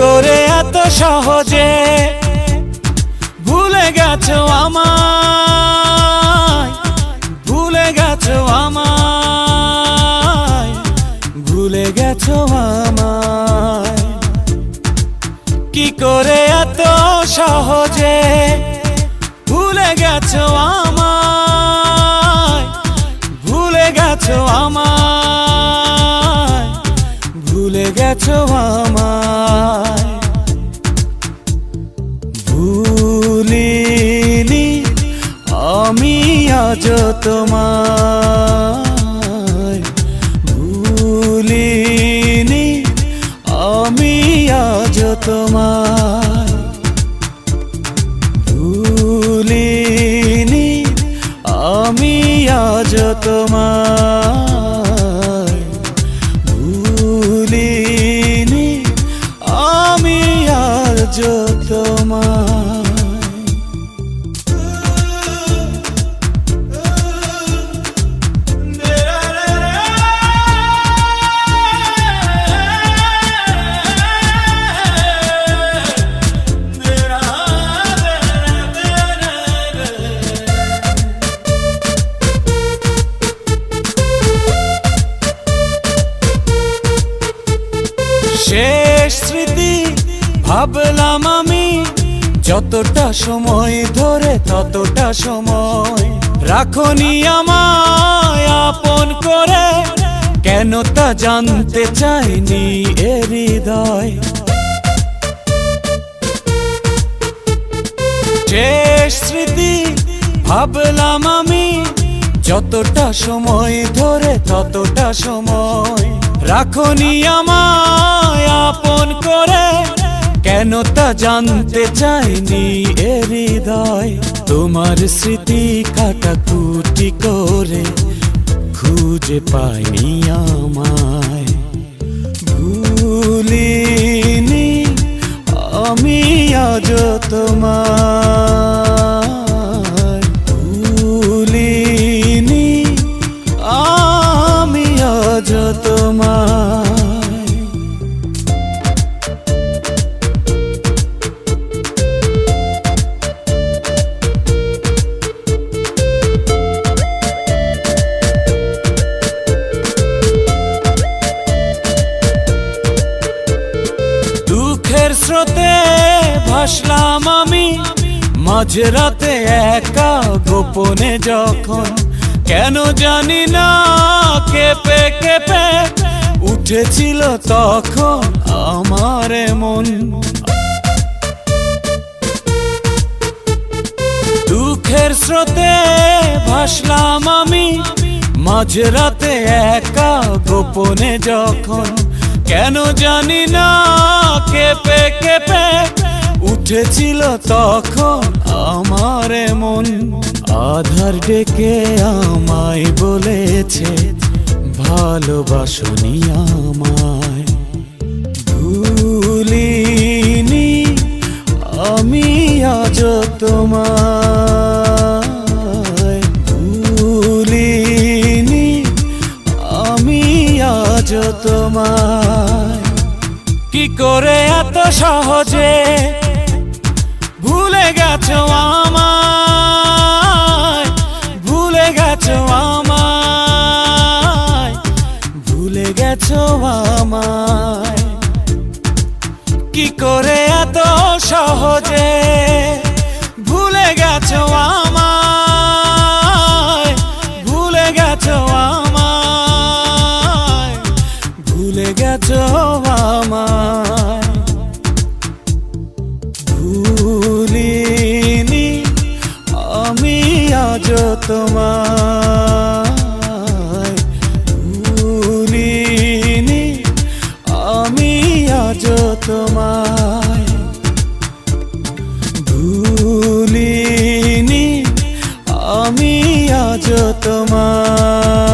করে এত সহজে ভুলে গেছো আমায়, ভুলে গেছো আমায়, ভুলে গেছো আমায়। কি করে এত সহজে ভুলে গেছো আমায়, ভুলে গেছো আমায়, ভুলে গেছো আমায়। ভুলিনি আমি আজ তোমায়, ভুলিনি আমি আজ তোমায়, ভুলিনি আমি আজ তোমায়, ভুলিনি আমি আজ তোমায়। শেষ স্মৃতি ভাবলাম আমি, যতটা সময় ধরে ততটা সময় রাখনি আমায় আপন করে, কেন তা জানতে চাইনি এ হৃদয়। শেষ স্মৃতি ভাবলাম আমি, যতটা সময় ধরে ততটা সময় রাখনি আমায় আপন করে, কেন তা জানতে চাইনি এ হৃদয়। তোমার স্মৃতি কাটাকুটি করে খুঁজে পাইনি আমায়, ভুলিনি আমি আজ তোমায়, ভুলিনি আমি আজ তোমায়। দুঃখের স্রোতে ভাসলাম আমি মাঝরাতে একা গোপনে যখন, কেন জানি না কেঁপে কেঁপে উঠেছিল তখন আমার মন। দুঃখের স্রোতে ভাসলাম আমি মাঝরাতে একা গোপনে যখন, কেন জানি না কেঁপে কেঁপে উঠেছিল তখন আমার মন। আধার ডেকে আমায় বলেছে ভালোবাসনি আমায়, ভুলিনি আমি আজ তোমায়, ভুলিনি আমি আজ তোমায়। কি করে এত সহজে ভুলে গেছো আমায়, ভুলে গেছো আমায়, ভুলে গেছো আমায়। কি করে এত সহজে ভুলে গেছো আমায়, ভুলে গেছো আমায়, ভুলে গেছো আমায়। ভুলিনি আমি আজ তোমায়, ভুলিনি আমি আজ তোমায়, ভুলিনি আমি আজ তোমায়।